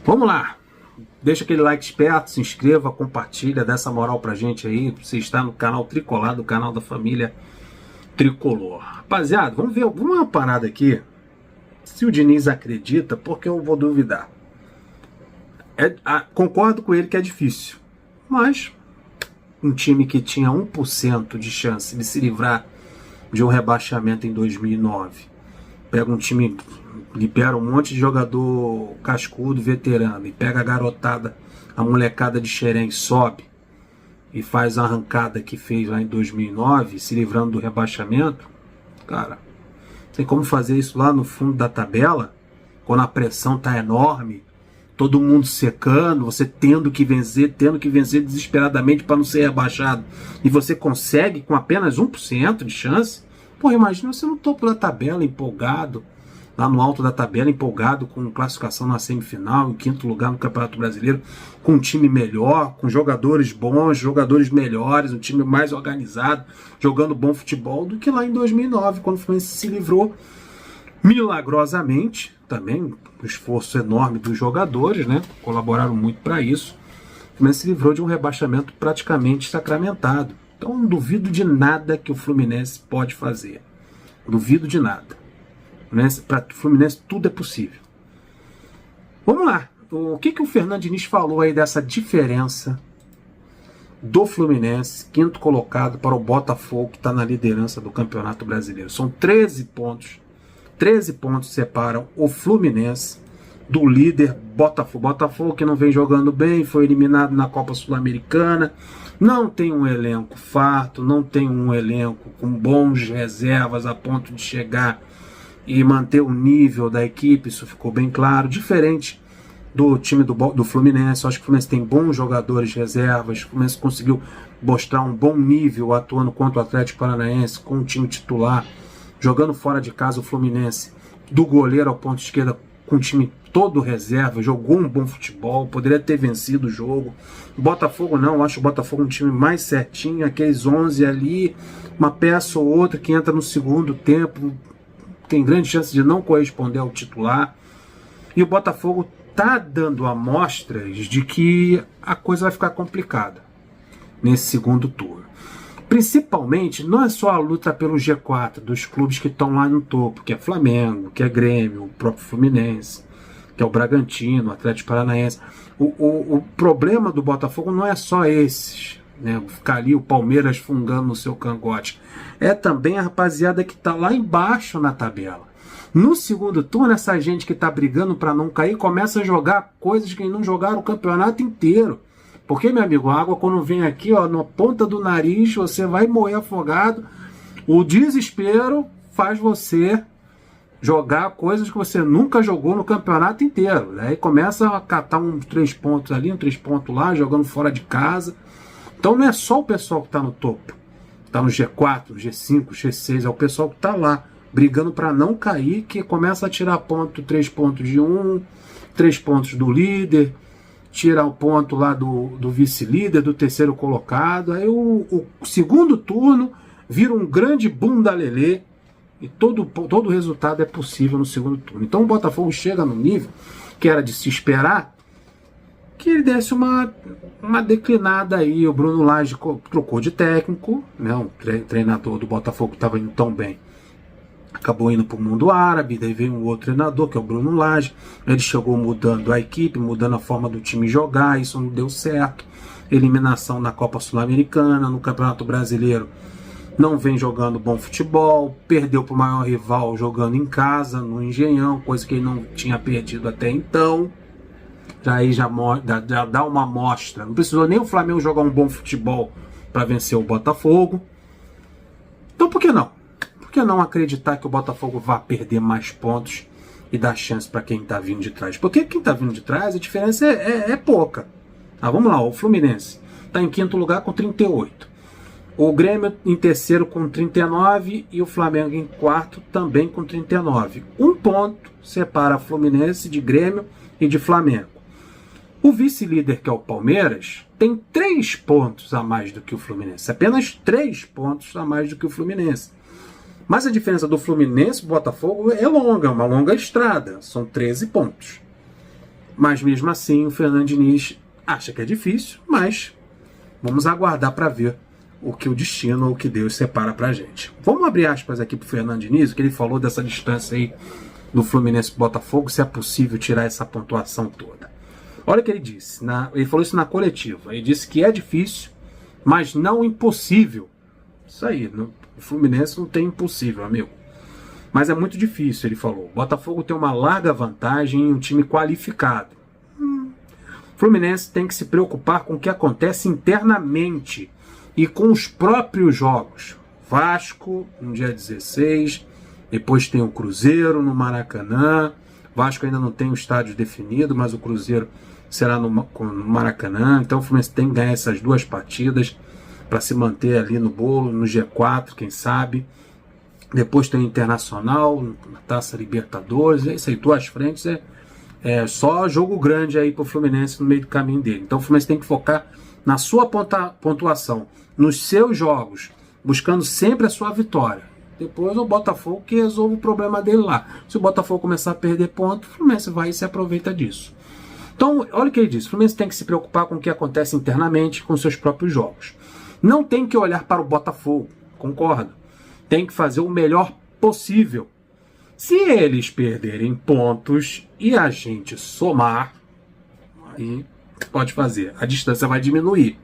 Vamos lá. Deixa aquele like esperto, se inscreva, compartilha, dá essa moral pra gente aí. Você está no canal Tricolor, do canal da família Tricolor. Rapaziada, vamos ver alguma parada aqui. Se o Diniz acredita, porque eu vou duvidar. Concordo com ele que é difícil. Mas um time que tinha 1% de chance de se livrar de um rebaixamento em 2009. Pega um time, libera um monte de jogador cascudo, veterano, e pega a garotada, a molecada de Xerém, sobe e faz a arrancada que fez lá em 2009, se livrando do rebaixamento. Cara, tem como fazer isso lá no fundo da tabela, quando a pressão tá enorme, todo mundo secando, você tendo que vencer desesperadamente para não ser rebaixado, e você consegue com apenas 1% de chance. Pô, imagina você no topo da tabela, empolgado, lá no alto da tabela, empolgado com classificação na semifinal, em quinto lugar no Campeonato Brasileiro, com um time melhor, com jogadores bons, jogadores melhores, um time mais organizado, jogando bom futebol, do que lá em 2009, quando o Fluminense se livrou milagrosamente, também um esforço enorme dos jogadores, né? Colaboraram muito para isso. O Fluminense se livrou de um rebaixamento praticamente sacramentado. Então não duvido de nada que o Fluminense pode fazer. Duvido de nada. Para o Fluminense tudo é possível. Vamos lá. O que o Fernando Diniz falou aí dessa diferença do Fluminense, quinto colocado, para o Botafogo, que está na liderança do Campeonato Brasileiro? São 13 pontos. 13 pontos separam o Fluminense do líder Botafogo. Botafogo que não vem jogando bem, foi eliminado na Copa Sul-Americana, não tem um elenco farto, não tem um elenco com bons reservas a ponto de chegar e manter o nível da equipe, isso ficou bem claro. Diferente do time do Fluminense, eu acho que o Fluminense tem bons jogadores reservas, o Fluminense conseguiu mostrar um bom nível atuando contra o Atlético Paranaense, com o time titular, jogando fora de casa. O Fluminense, do goleiro ao ponto esquerda, com o time todo reserva, jogou um bom futebol, poderia ter vencido o jogo. O Botafogo não, eu acho o Botafogo um time mais certinho, aqueles 11 ali, uma peça ou outra que entra no segundo tempo, tem grande chance de não corresponder ao titular. E o Botafogo está dando amostras de que a coisa vai ficar complicada nesse segundo turno. Principalmente, não é só a luta pelo G4 dos clubes que estão lá no topo, que é Flamengo, que é Grêmio, o próprio Fluminense, que é o Bragantino, o Atlético Paranaense. O problema do Botafogo não é só esses, né? Ficar ali o Palmeiras fungando no seu cangote. É também a rapaziada que está lá embaixo na tabela. No segundo turno, essa gente que está brigando para não cair começa a jogar coisas que não jogaram o campeonato inteiro. Porque, meu amigo, a água quando vem aqui, ó, na ponta do nariz, você vai morrer afogado. O desespero faz você jogar coisas que você nunca jogou no campeonato inteiro. Aí começa a catar uns 3 pontos ali, 3 pontos lá, jogando fora de casa. Então não é só o pessoal que está no topo, está no G4, G5, G6, é o pessoal que está lá, brigando para não cair, que começa a tirar ponto, 3 pontos de um, 3 pontos do líder, tira o ponto lá do vice-líder, do terceiro colocado. Aí o segundo turno vira um grande bunda lelê, e todo resultado é possível no segundo turno. Então o Botafogo chega no nível que era de se esperar que ele desse uma declinada aí. O Bruno Lage trocou de técnico, né? O treinador do Botafogo que estava indo tão bem acabou indo para o mundo árabe, daí veio um outro treinador, que é o Bruno Lage. Ele chegou mudando a equipe, mudando a forma do time jogar, isso não deu certo. Eliminação na Copa Sul-Americana, no Campeonato Brasileiro não vem jogando bom futebol, perdeu para o maior rival jogando em casa, no Engenhão, coisa que ele não tinha perdido até então. Já dá uma amostra. Não precisou nem o Flamengo jogar um bom futebol para vencer o Botafogo. Então por que não? Por que não acreditar que o Botafogo vá perder mais pontos e dar chance para quem está vindo de trás? Porque quem está vindo de trás, a diferença é pouca. Vamos lá, o Fluminense está em quinto lugar com 38. O Grêmio em terceiro com 39 e o Flamengo em quarto também com 39. Um ponto separa Fluminense de Grêmio e de Flamengo. O vice-líder, que é o Palmeiras, tem 3 pontos a mais do que o Fluminense. Apenas 3 pontos a mais do que o Fluminense. Mas a diferença do Fluminense e do Botafogo é longa, é uma longa estrada. São 13 pontos. Mas mesmo assim, o Fernando Diniz acha que é difícil, mas vamos aguardar para ver o que o destino ou o que Deus separa pra gente. Vamos abrir aspas aqui pro Fernando Diniz, que ele falou dessa distância aí do Fluminense pro Botafogo, se é possível tirar essa pontuação toda. Olha o que ele disse, ele falou isso na coletiva, ele disse que é difícil, mas não impossível. Isso aí, o Fluminense não tem impossível, amigo. Mas é muito difícil, ele falou. O Botafogo tem uma larga vantagem em um time qualificado. O Fluminense tem que se preocupar com o que acontece internamente e com os próprios jogos. Vasco, no dia 16, depois tem o Cruzeiro no Maracanã. Vasco ainda não tem o estádio definido, mas o Cruzeiro será no Maracanã. Então o Fluminense tem que ganhar essas duas partidas para se manter ali no bolo, no G4, quem sabe. Depois tem o Internacional, na Taça Libertadores. É isso aí, duas frentes é só jogo grande aí pro Fluminense no meio do caminho dele. Então o Fluminense tem que focar na sua pontuação, nos seus jogos, buscando sempre a sua vitória. Depois o Botafogo que resolve o problema dele lá. Se o Botafogo começar a perder ponto, o Fluminense vai e se aproveita disso. Então, olha o que ele disse. O Fluminense tem que se preocupar com o que acontece internamente com seus próprios jogos. Não tem que olhar para o Botafogo, concordo. Tem que fazer o melhor possível. Se eles perderem pontos e a gente somar, aí pode fazer. A distância vai diminuir,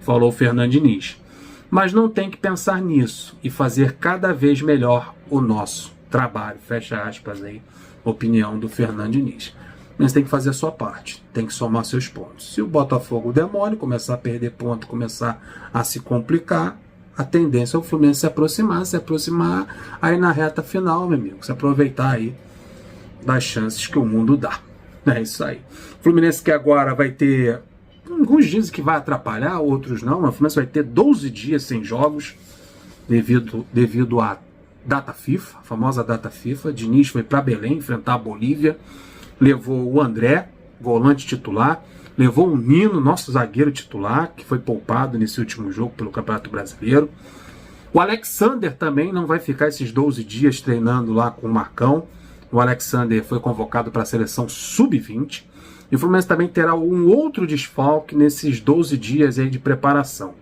falou o Fernando Diniz. Mas não tem que pensar nisso e fazer cada vez melhor o nosso trabalho. Fecha aspas aí, opinião do Fernando Diniz. Mas tem que fazer a sua parte, tem que somar seus pontos. Se o Botafogo demora, começar a perder ponto, começar a se complicar, a tendência é o Fluminense se aproximar aí na reta final, meu amigo. Se aproveitar aí das chances que o mundo dá. É isso aí. O Fluminense que agora vai ter, alguns dizem que vai atrapalhar, outros não. Mas o Fluminense vai ter 12 dias sem jogos devido à data FIFA, a famosa data FIFA. Diniz foi para Belém enfrentar a Bolívia. Levou o André, volante titular. Levou o Nino, nosso zagueiro titular, que foi poupado nesse último jogo pelo Campeonato Brasileiro. O Alexander também não vai ficar esses 12 dias treinando lá com o Marcão. O Alexander foi convocado para a seleção sub-20. E o Fluminense também terá um outro desfalque nesses 12 dias aí de preparação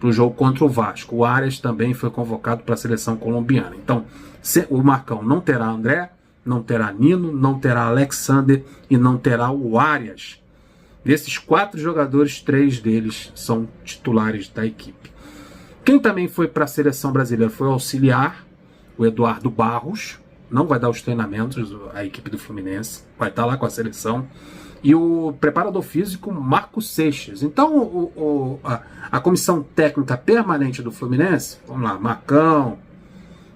para o jogo contra o Vasco. O Arias também foi convocado para a seleção colombiana. Então, o Marcão não terá André, não terá Nino, não terá Alexander e não terá o Arias. Desses 4 jogadores, 3 deles são titulares da equipe. Quem também foi para a seleção brasileira foi o auxiliar, o Eduardo Barros. Não vai dar os treinamentos, a equipe do Fluminense. Vai estar lá com a seleção. E o preparador físico, Marco Seixas. Então, a comissão técnica permanente do Fluminense, vamos lá, Marcão,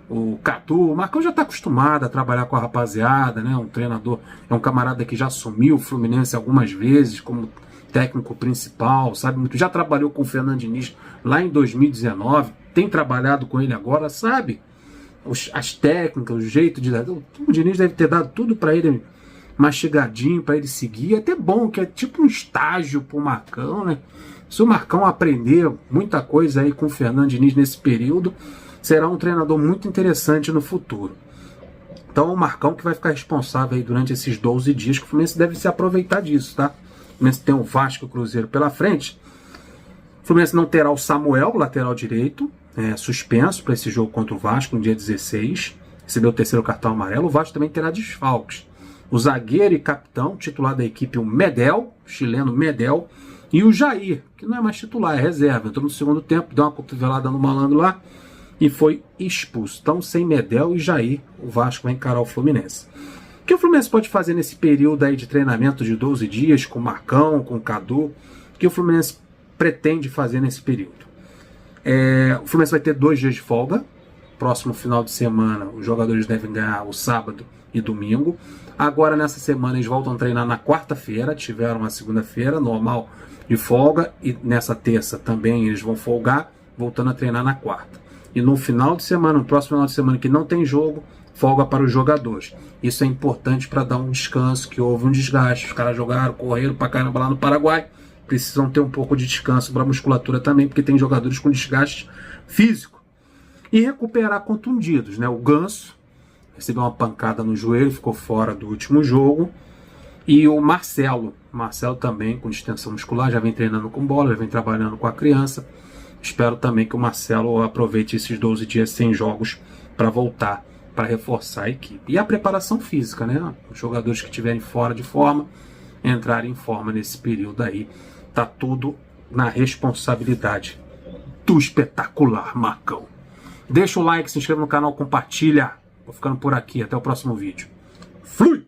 o Catu. O Marcão já está acostumado a trabalhar com a rapaziada, né? Um treinador, é um camarada que já assumiu o Fluminense algumas vezes como técnico principal, sabe muito. Já trabalhou com o Fernando Diniz lá em 2019, tem trabalhado com ele agora, sabe? As técnicas, o jeito de dar. O Diniz deve ter dado tudo para ele mastigadinho, para ele seguir. É até bom, que é tipo um estágio pro Marcão, né? Se o Marcão aprender muita coisa aí com o Fernando Diniz nesse período, será um treinador muito interessante no futuro. Então o Marcão que vai ficar responsável aí durante esses 12 dias, que o Fluminense deve se aproveitar disso, tá? O Fluminense tem o Vasco e o Cruzeiro pela frente. O Fluminense não terá o Samuel, lateral direito, suspenso para esse jogo contra o Vasco no dia 16. Recebeu o 3º cartão amarelo. O Vasco também terá desfalques. O zagueiro e capitão, titular da equipe, o Medel, o chileno Medel, e o Jair, que não é mais titular, é reserva. Entrou no segundo tempo, deu uma cotovelada no malandro lá e foi expulso. Então, sem Medel e Jair, o Vasco vai encarar o Fluminense. O que o Fluminense pode fazer nesse período aí de treinamento de 12 dias, com o Marcão, com o Cadu? O que o Fluminense pretende fazer nesse período? O Fluminense vai ter 2 dias de folga. Próximo final de semana, os jogadores devem ganhar o sábado e domingo. Agora, nessa semana, eles voltam a treinar na quarta-feira. Tiveram a segunda-feira, normal, de folga. E nessa terça também eles vão folgar, voltando a treinar na quarta. E no final de semana, no próximo final de semana que não tem jogo, folga para os jogadores. Isso é importante para dar um descanso, que houve um desgaste. Os caras jogaram, correram para caramba lá no Paraguai. Precisam ter um pouco de descanso para a musculatura também, porque tem jogadores com desgaste físico. E recuperar contundidos, né? O Ganso recebeu uma pancada no joelho, ficou fora do último jogo. E o Marcelo também com distensão muscular, já vem treinando com bola, já vem trabalhando com a criança. Espero também que o Marcelo aproveite esses 12 dias sem jogos para voltar, para reforçar a equipe. E a preparação física, né? Os jogadores que estiverem fora de forma, entrarem em forma nesse período aí. Tá tudo na responsabilidade do espetacular Marcão. Deixa o like, se inscreva no canal, compartilha. Vou ficando por aqui, até o próximo vídeo. Flui!